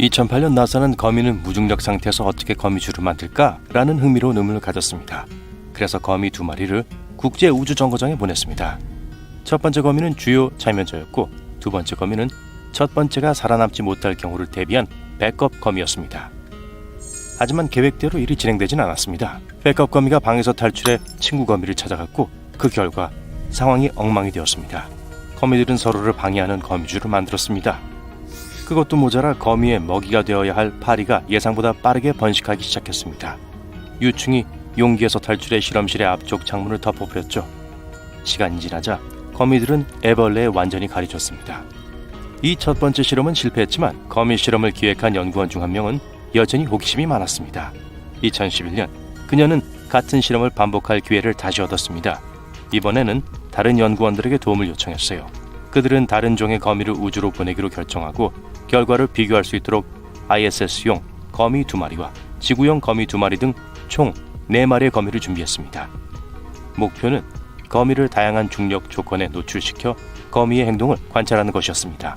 2008년 나사는 거미는 무중력 상태에서 어떻게 거미줄을 만들까? 라는 흥미로운 의문을 가졌습니다. 그래서 거미 2마리를 국제우주정거장에 보냈습니다. 첫 번째 거미는 주요 참여자였고 두 번째 거미는 첫 번째가 살아남지 못할 경우를 대비한 백업 거미였습니다. 하지만 계획대로 일이 진행되진 않았습니다. 백업 거미가 방에서 탈출해 친구 거미를 찾아갔고 그 결과 상황이 엉망이 되었습니다. 거미들은 서로를 방해하는 거미줄을 만들었습니다. 그것도 모자라 거미의 먹이가 되어야 할 파리가 예상보다 빠르게 번식하기 시작했습니다. 유충이 용기에서 탈출해 실험실의 앞쪽 창문을 덮어버렸죠. 시간이 지나자 거미들은 애벌레에 완전히 가려졌습니다. 이 첫 번째 실험은 실패했지만 거미 실험을 기획한 연구원 중 한 명은 여전히 호기심이 많았습니다. 2011년 그녀는 같은 실험을 반복할 기회를 다시 얻었습니다. 이번에는 다른 연구원들에게 도움을 요청했어요. 그들은 다른 종의 거미를 우주로 보내기로 결정하고 결과를 비교할 수 있도록 ISS용 거미 2마리와 지구용 거미 2마리 등 총 4마리의 거미를 준비했습니다. 목표는 거미를 다양한 중력 조건에 노출시켜 거미의 행동을 관찰하는 것이었습니다.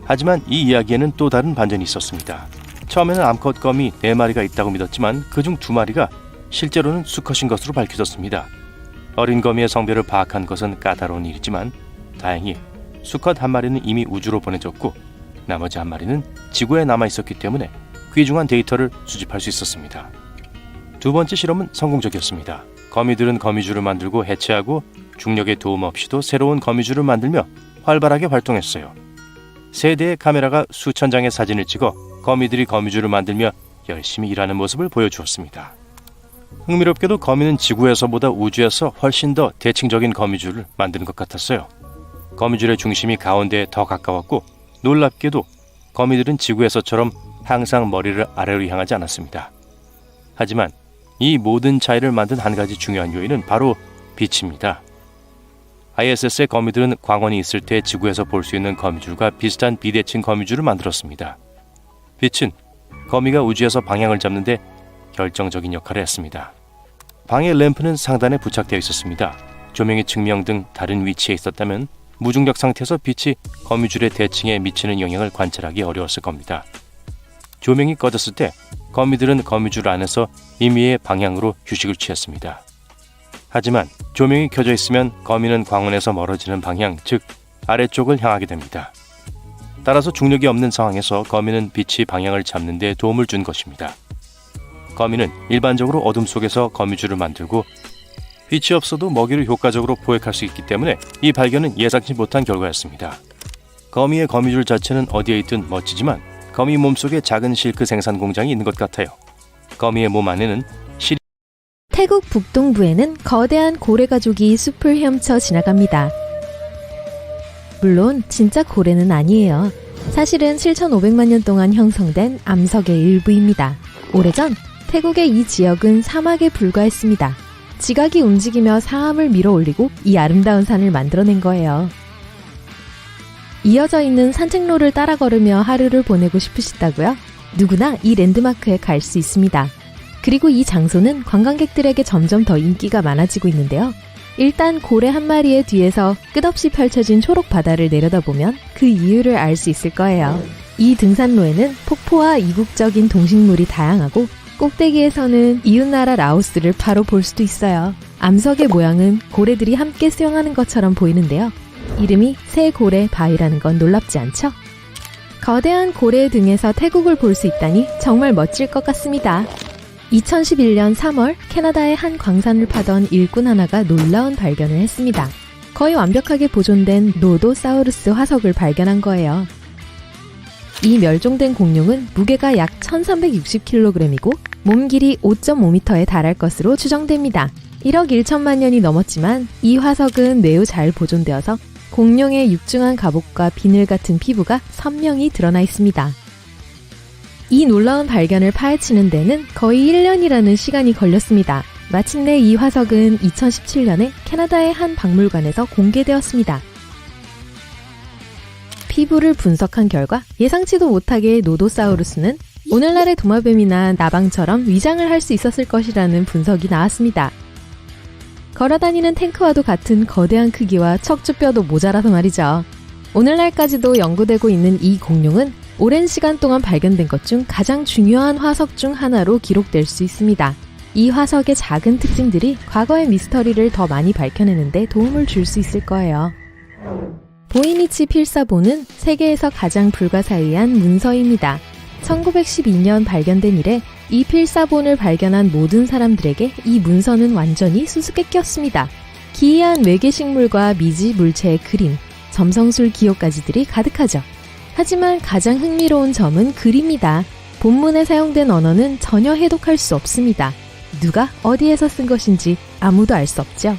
하지만 이 이야기에는 또 다른 반전이 있었습니다. 처음에는 암컷 거미 4마리가 있다고 믿었지만 그중 2마리가 실제로는 수컷인 것으로 밝혀졌습니다. 어린 거미의 성별을 파악한 것은 까다로운 일이지만 다행히 수컷 1마리는 이미 우주로 보내졌고 나머지 1마리는 지구에 남아있었기 때문에 귀중한 데이터를 수집할 수 있었습니다. 두 번째 실험은 성공적이었습니다. 거미들은 거미줄을 만들고 해체하고 중력의 도움 없이도 새로운 거미줄을 만들며 활발하게 활동했어요. 3대의 카메라가 수천 장의 사진을 찍어 거미들이 거미줄을 만들며 열심히 일하는 모습을 보여주었습니다. 흥미롭게도 거미는 지구에서보다 우주에서 훨씬 더 대칭적인 거미줄을 만드는 것 같았어요. 거미줄의 중심이 가운데에 더 가까웠고 놀랍게도 거미들은 지구에서처럼 항상 머리를 아래로 향하지 않았습니다. 하지만 이 모든 차이를 만든 한 가지 중요한 요인은 바로 빛입니다. ISS의 거미들은 광원이 있을 때 지구에서 볼 수 있는 거미줄과 비슷한 비대칭 거미줄을 만들었습니다. 빛은 거미가 우주에서 방향을 잡는 데 결정적인 역할을 했습니다. 방의 램프는 상단에 부착되어 있었습니다. 조명의 측면 등 다른 위치에 있었다면 무중력 상태에서 빛이 거미줄의 대칭에 미치는 영향을 관찰하기 어려웠을 겁니다. 조명이 꺼졌을 때 거미들은 거미줄 안에서 임의의 방향으로 휴식을 취했습니다. 하지만 조명이 켜져 있으면 거미는 광원에서 멀어지는 방향, 즉 아래쪽을 향하게 됩니다. 따라서 중력이 없는 상황에서 거미는 빛이 방향을 잡는 데 도움을 준 것입니다. 거미는 일반적으로 어둠 속에서 거미줄을 만들고 빛이 없어도 먹이를 효과적으로 포획할 수 있기 때문에 이 발견은 예상치 못한 결과였습니다. 거미의 거미줄 자체는 어디에 있든 멋지지만 거미 몸속에 작은 실크 생산 공장이 있는 것 같아요. 거미의 몸 안에는 태국 북동부에는 거대한 고래 가족이 숲을 헤엄쳐 지나갑니다. 물론 진짜 고래는 아니에요. 사실은 7,500만 년 동안 형성된 암석의 일부입니다. 오래전 태국의 이 지역은 사막에 불과했습니다. 지각이 움직이며 사암을 밀어 올리고 이 아름다운 산을 만들어낸 거예요. 이어져 있는 산책로를 따라 걸으며 하루를 보내고 싶으시다고요? 누구나 이 랜드마크에 갈 수 있습니다. 그리고 이 장소는 관광객들에게 점점 더 인기가 많아지고 있는데요. 일단 고래 한 마리의 뒤에서 끝없이 펼쳐진 초록 바다를 내려다보면 그 이유를 알 수 있을 거예요. 이 등산로에는 폭포와 이국적인 동식물이 다양하고 꼭대기에서는 이웃나라 라오스를 바로 볼 수도 있어요. 암석의 모양은 고래들이 함께 수영하는 것처럼 보이는데요. 이름이 새고래 바위라는 건 놀랍지 않죠? 거대한 고래 등에서 태국을 볼 수 있다니 정말 멋질 것 같습니다. 2011년 3월 캐나다의 한 광산을 파던 일꾼 하나가 놀라운 발견을 했습니다. 거의 완벽하게 보존된 노도사우루스 화석을 발견한 거예요. 이 멸종된 공룡은 무게가 약 1360kg이고 몸 길이 5.5m에 달할 것으로 추정됩니다. 1억 1천만 년이 넘었지만 이 화석은 매우 잘 보존되어서 공룡의 육중한 갑옷과 비늘 같은 피부가 선명히 드러나 있습니다. 이 놀라운 발견을 파헤치는 데는 거의 1년이라는 시간이 걸렸습니다. 마침내 이 화석은 2017년에 캐나다의 한 박물관에서 공개되었습니다. 피부를 분석한 결과 예상치도 못하게 노도사우루스는 오늘날의 도마뱀이나 나방처럼 위장을 할 수 있었을 것이라는 분석이 나왔습니다. 걸어다니는 탱크와도 같은 거대한 크기와 척추뼈도 모자라서 말이죠. 오늘날까지도 연구되고 있는 이 공룡은 오랜 시간 동안 발견된 것 중 가장 중요한 화석 중 하나로 기록될 수 있습니다. 이 화석의 작은 특징들이 과거의 미스터리를 더 많이 밝혀내는데 도움을 줄 수 있을 거예요. 보이니치 필사본은 세계에서 가장 불가사의한 문서입니다. 1912년 발견된 이래 이 필사본을 발견한 모든 사람들에게 이 문서는 완전히 수수께끼였습니다. 기이한 외계 식물과 미지 물체의 그림, 점성술 기호까지들이 가득하죠. 하지만 가장 흥미로운 점은 글입니다. 본문에 사용된 언어는 전혀 해독할 수 없습니다. 누가 어디에서 쓴 것인지 아무도 알 수 없죠.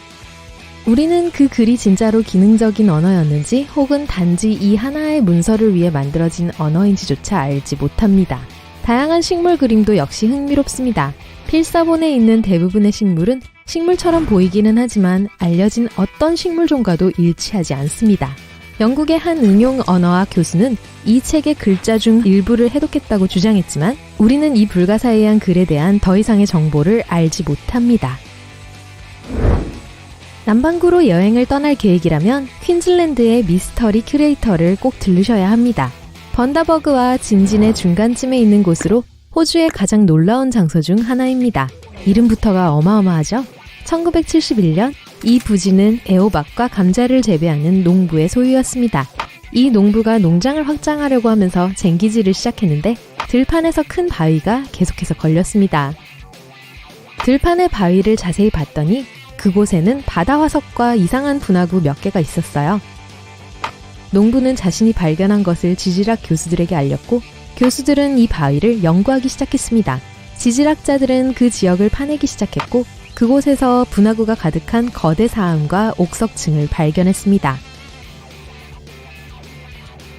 우리는 그 글이 진짜로 기능적인 언어였는지 혹은 단지 이 하나의 문서를 위해 만들어진 언어인지조차 알지 못합니다. 다양한 식물 그림도 역시 흥미롭습니다. 필사본에 있는 대부분의 식물은 식물처럼 보이기는 하지만 알려진 어떤 식물종과도 일치하지 않습니다. 영국의 한 응용 언어학 교수는 이 책의 글자 중 일부를 해독했다고 주장했지만 우리는 이 불가사의한 글에 대한 더 이상의 정보를 알지 못합니다. 남반구로 여행을 떠날 계획이라면 퀸즐랜드의 미스터리 큐레이터를 꼭 들르셔야 합니다. 번다버그와 진진의 중간쯤에 있는 곳으로 호주의 가장 놀라운 장소 중 하나입니다. 이름부터가 어마어마하죠? 1971년 이 부지는 애호박과 감자를 재배하는 농부의 소유였습니다. 이 농부가 농장을 확장하려고 하면서 쟁기질을 시작했는데 들판에서 큰 바위가 계속해서 걸렸습니다. 들판의 바위를 자세히 봤더니 그곳에는 바다 화석과 이상한 분화구 몇 개가 있었어요. 농부는 자신이 발견한 것을 지질학 교수들에게 알렸고 교수들은 이 바위를 연구하기 시작했습니다. 지질학자들은 그 지역을 파내기 시작했고 그곳에서 분화구가 가득한 거대 사암과 옥석층을 발견했습니다.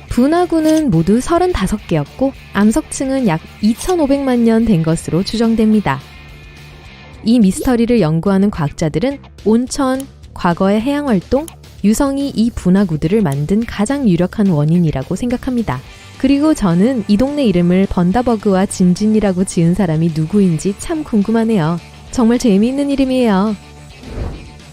분화구는 모두 35개였고 암석층은 약 2,500만 년 된 것으로 추정됩니다. 이 미스터리를 연구하는 과학자들은 온천, 과거의 해양활동, 유성이 이 분화구들을 만든 가장 유력한 원인이라고 생각합니다. 그리고 저는 이 동네 이름을 번다버그와 진진이라고 지은 사람이 누구인지 참 궁금하네요. 정말 재미있는 이름이에요.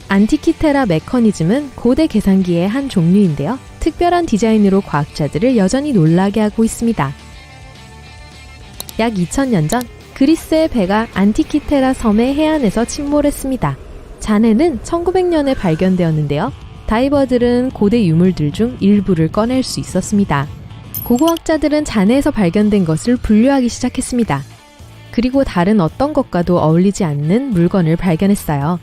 안티키테라 메커니즘은 고대 계산기의 한 종류인데요. 특별한 디자인으로 과학자들을 여전히 놀라게 하고 있습니다. 약 2000년 전 그리스의 배가 안티키테라 섬의 해안에서 침몰했습니다. 잔해는 1900년에 발견되었는데요. 다이버들은 고대 유물들 중 일부를 꺼낼 수 있었습니다. 고고학자들은 잔해에서 발견된 것을 분류하기 시작했습니다. 그리고 다른 어떤 것과도 어울리지 않는 물건을 발견했어요.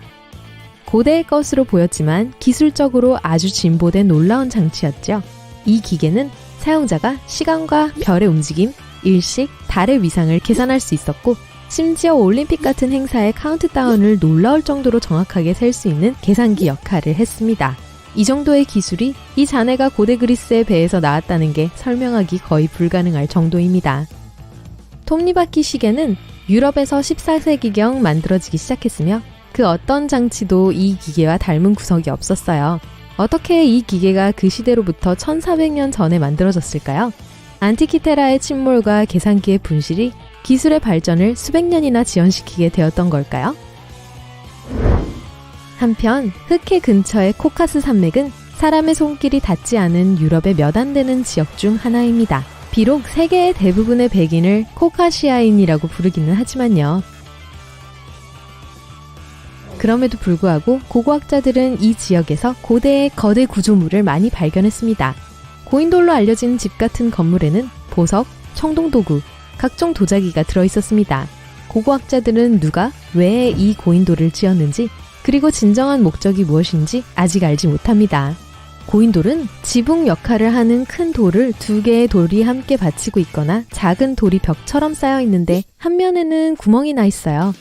고대의 것으로 보였지만 기술적으로 아주 진보된 놀라운 장치였죠. 이 기계는 사용자가 시간과 별의 움직임, 일식, 달의 위상을 계산할 수 있었고 심지어 올림픽 같은 행사의 카운트다운을 놀라울 정도로 정확하게 셀 수 있는 계산기 역할을 했습니다. 이 정도의 기술이 이 잔해가 고대 그리스의 배에서 나왔다는 게 설명하기 거의 불가능할 정도입니다. 톱니바퀴 시계는 유럽에서 14세기경 만들어지기 시작했으며 그 어떤 장치도 이 기계와 닮은 구석이 없었어요. 어떻게 이 기계가 그 시대로부터 1400년 전에 만들어졌을까요? 안티키테라의 침몰과 계산기의 분실이 기술의 발전을 수백 년이나 지연시키게 되었던 걸까요? 한편 흑해 근처의 코카스 산맥은 사람의 손길이 닿지 않은 유럽의 몇 안 되는 지역 중 하나입니다. 비록 세계의 대부분의 백인을 코카시아인이라고 부르기는 하지만요. 그럼에도 불구하고 고고학자들은 이 지역에서 고대의 거대 구조물을 많이 발견했습니다. 고인돌로 알려진 집 같은 건물에는 보석, 청동도구, 각종 도자기가 들어있었습니다. 고고학자들은 누가 왜 이 고인돌을 지었는지 그리고 진정한 목적이 무엇인지 아직 알지 못합니다. 고인돌은 지붕 역할을 하는 큰 돌을 두 개의 돌이 함께 받치고 있거나 작은 돌이 벽처럼 쌓여 있는데 한 면에는 구멍이 나 있어요.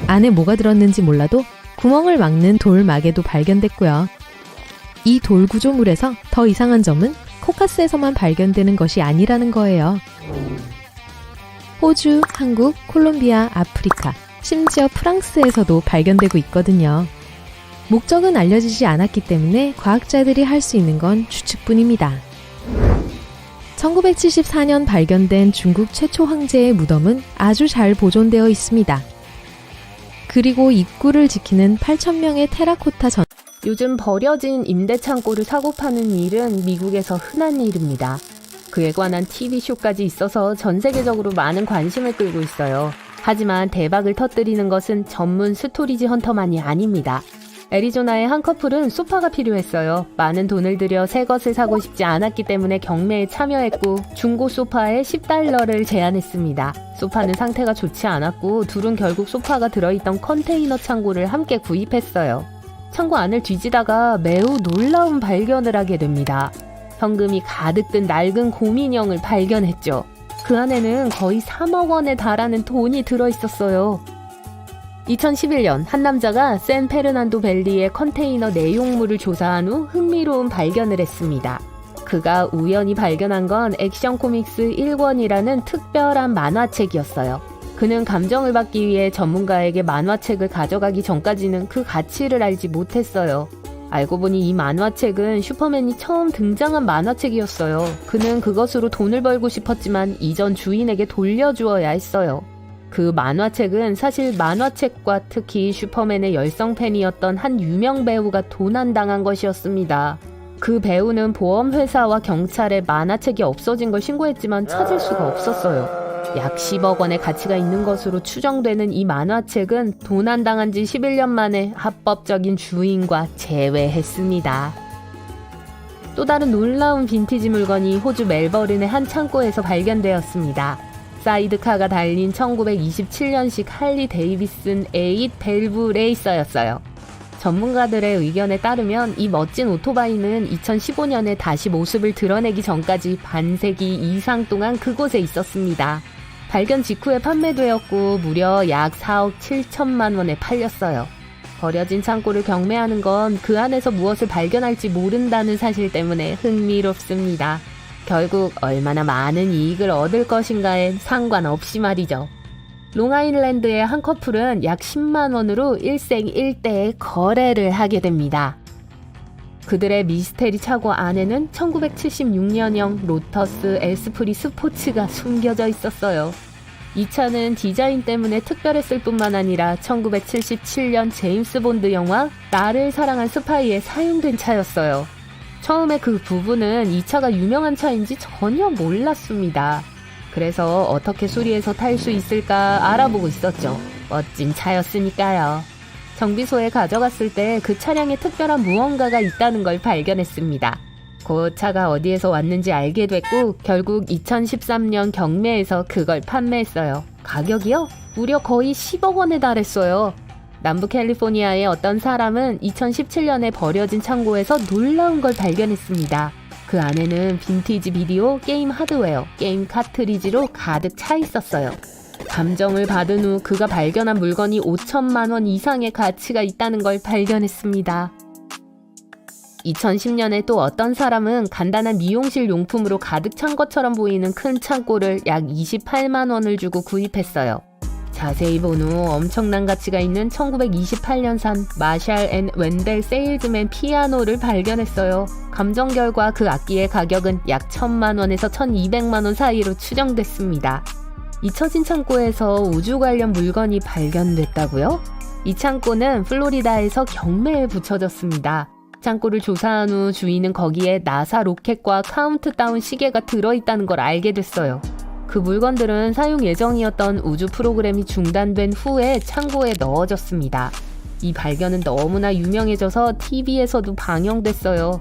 안에 뭐가 들었는지 몰라도 구멍을 막는 돌막에도 발견됐고요. 이 돌 구조물에서 더 이상한 점은 코카스에서만 발견되는 것이 아니라는 거예요. 호주, 한국, 콜롬비아, 아프리카, 심지어 프랑스에서도 발견되고 있거든요. 목적은 알려지지 않았기 때문에 과학자들이 할 수 있는 건 추측뿐입니다. 1974년 발견된 중국 최초 황제의 무덤은 아주 잘 보존되어 있습니다. 그리고 입구를 지키는 8,000명의 테라코타 전 요즘 버려진 임대 창고를 사고 파는 일은 미국에서 흔한 일입니다. 그에 관한 TV쇼까지 있어서 전 세계적으로 많은 관심을 끌고 있어요. 하지만 대박을 터뜨리는 것은 전문 스토리지 헌터만이 아닙니다. 애리조나의 한 커플은 소파가 필요했어요. 많은 돈을 들여 새 것을 사고 싶지 않았기 때문에 경매에 참여했고 중고 소파에 $10를 제안했습니다. 소파는 상태가 좋지 않았고 둘은 결국 소파가 들어있던 컨테이너 창고를 함께 구입했어요. 창고 안을 뒤지다가 매우 놀라운 발견을 하게 됩니다. 현금이 가득 든 낡은 곰인형을 발견했죠. 그 안에는 거의 3억 원에 달하는 돈이 들어있었어요. 2011년 한 남자가 샌페르난도 밸리의 컨테이너 내용물을 조사한 후 흥미로운 발견을 했습니다. 그가 우연히 발견한 건 액션 코믹스 1권이라는 특별한 만화책이었어요. 그는 감정을 받기 위해 전문가에게 만화책을 가져가기 전까지는 그 가치를 알지 못했어요. 알고 보니 이 만화책은 슈퍼맨이 처음 등장한 만화책이었어요. 그는 그것으로 돈을 벌고 싶었지만 이전 주인에게 돌려주어야 했어요. 그 만화책은 사실 만화책과 특히 슈퍼맨의 열성 팬이었던 한 유명 배우가 도난당한 것이었습니다. 그 배우는 보험회사와 경찰에 만화책이 없어진 걸 신고했지만 찾을 수가 없었어요. 약 10억 원의 가치가 있는 것으로 추정되는 이 만화책은 도난당한 지 11년 만에 합법적인 주인과 재회했습니다. 또 다른 놀라운 빈티지 물건이 호주 멜버른의 한 창고에서 발견되었습니다. 사이드카가 달린 1927년식 할리 데이비슨 8 밸브 레이서였어요. 전문가들의 의견에 따르면 이 멋진 오토바이는 2015년에 다시 모습을 드러내기 전까지 반세기 이상 동안 그곳에 있었습니다. 발견 직후에 판매되었고 무려 약 4억 7천만 원에 팔렸어요. 버려진 창고를 경매하는 건 그 안에서 무엇을 발견할지 모른다는 사실 때문에 흥미롭습니다. 결국 얼마나 많은 이익을 얻을 것인가에 상관없이 말이죠. 롱아일랜드의 한 커플은 약 10만 원으로 일생일대의 거래를 하게 됩니다. 그들의 미스테리 차고 안에는 1976년형 로터스 에스프리 스포츠가 숨겨져 있었어요. 이 차는 디자인 때문에 특별했을 뿐만 아니라 1977년 제임스 본드 영화 나를 사랑한 스파이에 사용된 차였어요. 처음에 그 부부는 이 차가 유명한 차인지 전혀 몰랐습니다. 그래서 어떻게 수리해서 탈 수 있을까 알아보고 있었죠. 멋진 차였으니까요. 정비소에 가져갔을 때 그 차량에 특별한 무언가가 있다는 걸 발견했습니다. 그 차가 어디에서 왔는지 알게 됐고 결국 2013년 경매에서 그걸 판매했어요. 가격이요? 무려 거의 10억 원에 달했어요. 남부 캘리포니아의 어떤 사람은 2017년에 버려진 창고에서 놀라운 걸 발견했습니다. 그 안에는 빈티지 비디오, 게임 하드웨어, 게임 카트리지로 가득 차 있었어요. 감정을 받은 후 그가 발견한 물건이 5천만 원 이상의 가치가 있다는 걸 발견했습니다. 2010년에 또 어떤 사람은 간단한 미용실 용품으로 가득 찬 것처럼 보이는 큰 창고를 약 28만 원을 주고 구입했어요. 자세히 본 후 엄청난 가치가 있는 1928년산 마샬 앤 웬델 세일즈맨 피아노를 발견했어요. 감정 결과 그 악기의 가격은 약 1,000만 원에서 1,200만 원 사이로 추정됐습니다. 잊혀진 창고에서 우주 관련 물건이 발견됐다고요? 이 창고는 플로리다에서 경매에 붙여졌습니다. 창고를 조사한 후 주인은 거기에 나사 로켓과 카운트다운 시계가 들어있다는 걸 알게 됐어요. 그 물건들은 사용 예정이었던 우주 프로그램이 중단된 후에 창고에 넣어졌습니다. 이 발견은 너무나 유명해져서 TV에서도 방영됐어요.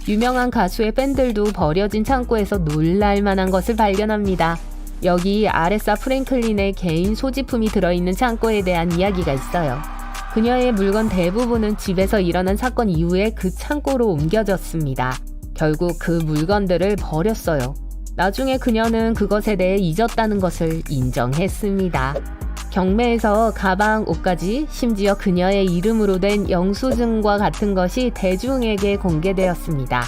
유명한 가수의 팬들도 버려진 창고에서 놀랄만한 것을 발견합니다. 여기 아레사 프랭클린의 개인 소지품이 들어있는 창고에 대한 이야기가 있어요. 그녀의 물건 대부분은 집에서 일어난 사건 이후에 그 창고로 옮겨졌습니다. 결국 그 물건들을 버렸어요. 나중에 그녀는 그것에 대해 잊었다는 것을 인정했습니다. 경매에서 가방, 옷까지 심지어 그녀의 이름으로 된 영수증과 같은 것이 대중에게 공개되었습니다.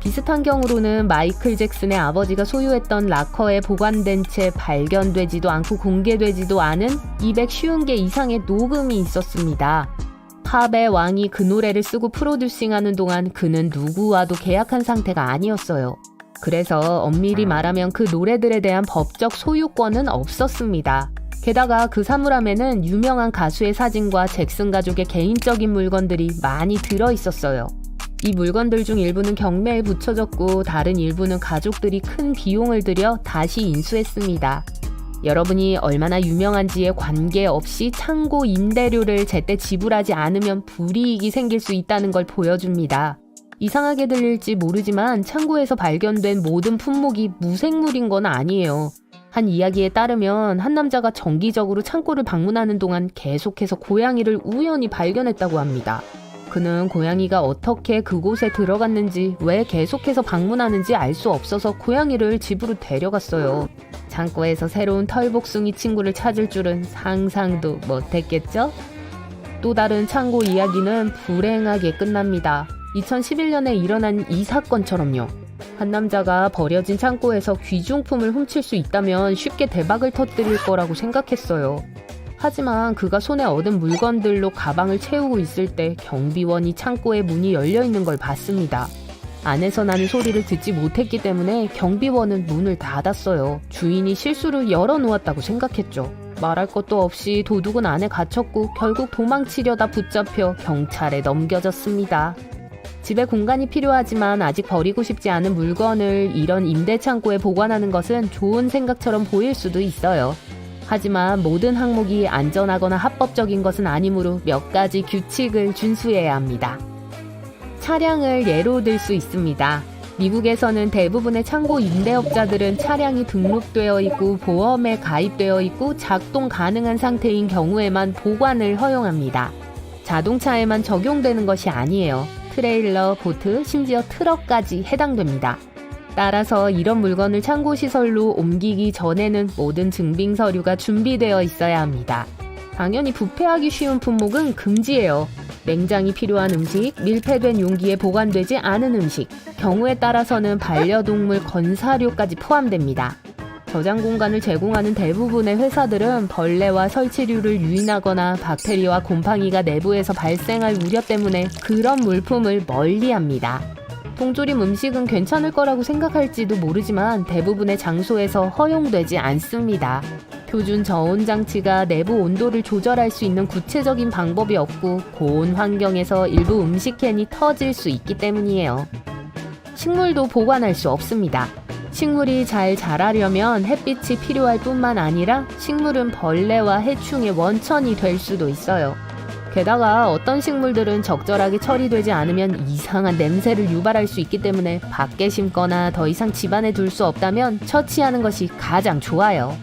비슷한 경우로는 마이클 잭슨의 아버지가 소유했던 락커에 보관된 채 발견되지도 않고 공개되지도 않은 250개 이상의 녹음이 있었습니다. 팝의 왕이 그 노래를 쓰고 프로듀싱하는 동안 그는 누구와도 계약한 상태가 아니었어요. 그래서 엄밀히 말하면 그 노래들에 대한 법적 소유권은 없었습니다. 게다가 그 사물함에는 유명한 가수의 사진과 잭슨 가족의 개인적인 물건들이 많이 들어있었어요. 이 물건들 중 일부는 경매에 붙여졌고 다른 일부는 가족들이 큰 비용을 들여 다시 인수했습니다. 여러분이 얼마나 유명한지에 관계없이 창고 임대료를 제때 지불하지 않으면 불이익이 생길 수 있다는 걸 보여줍니다. 이상하게 들릴지 모르지만 창고에서 발견된 모든 품목이 무생물인 건 아니에요. 한 이야기에 따르면 한 남자가 정기적으로 창고를 방문하는 동안 계속해서 고양이를 우연히 발견했다고 합니다. 그는 고양이가 어떻게 그곳에 들어갔는지, 왜 계속해서 방문하는지 알 수 없어서 고양이를 집으로 데려갔어요. 창고에서 새로운 털복숭이 친구를 찾을 줄은 상상도 못했겠죠? 또 다른 창고 이야기는 불행하게 끝납니다. 2011년에 일어난 이 사건처럼요. 한 남자가 버려진 창고에서 귀중품을 훔칠 수 있다면 쉽게 대박을 터뜨릴 거라고 생각했어요. 하지만 그가 손에 얻은 물건들로 가방을 채우고 있을 때 경비원이 창고의 문이 열려있는 걸 봤습니다. 안에서 나는 소리를 듣지 못했기 때문에 경비원은 문을 닫았어요. 주인이 실수로 열어놓았다고 생각했죠. 말할 것도 없이 도둑은 안에 갇혔고 결국 도망치려다 붙잡혀 경찰에 넘겨졌습니다. 집에 공간이 필요하지만 아직 버리고 싶지 않은 물건을 이런 임대창고에 보관하는 것은 좋은 생각처럼 보일 수도 있어요. 하지만 모든 항목이 안전하거나 합법적인 것은 아니므로 몇 가지 규칙을 준수해야 합니다. 차량을 예로 들 수 있습니다. 미국에서는 대부분의 창고 임대업자들은 차량이 등록되어 있고 보험에 가입되어 있고 작동 가능한 상태인 경우에만 보관을 허용합니다. 자동차에만 적용되는 것이 아니에요. 트레일러, 보트, 심지어 트럭까지 해당됩니다. 따라서 이런 물건을 창고시설로 옮기기 전에는 모든 증빙 서류가 준비되어 있어야 합니다. 당연히 부패하기 쉬운 품목은 금지예요. 냉장이 필요한 음식, 밀폐된 용기에 보관되지 않은 음식, 경우에 따라서는 반려동물 건사료까지 포함됩니다. 저장 공간을 제공하는 대부분의 회사들은 벌레와 설치류를 유인하거나 박테리아와 곰팡이가 내부에서 발생할 우려 때문에 그런 물품을 멀리합니다. 통조림 음식은 괜찮을 거라고 생각할지도 모르지만 대부분의 장소에서 허용되지 않습니다. 표준 저온 장치가 내부 온도를 조절할 수 있는 구체적인 방법이 없고 고온 환경에서 일부 음식캔이 터질 수 있기 때문이에요. 식물도 보관할 수 없습니다. 식물이 잘 자라려면 햇빛이 필요할 뿐만 아니라 식물은 벌레와 해충의 원천이 될 수도 있어요. 게다가 어떤 식물들은 적절하게 처리되지 않으면 이상한 냄새를 유발할 수 있기 때문에 밖에 심거나 더 이상 집안에 둘 수 없다면 처치하는 것이 가장 좋아요.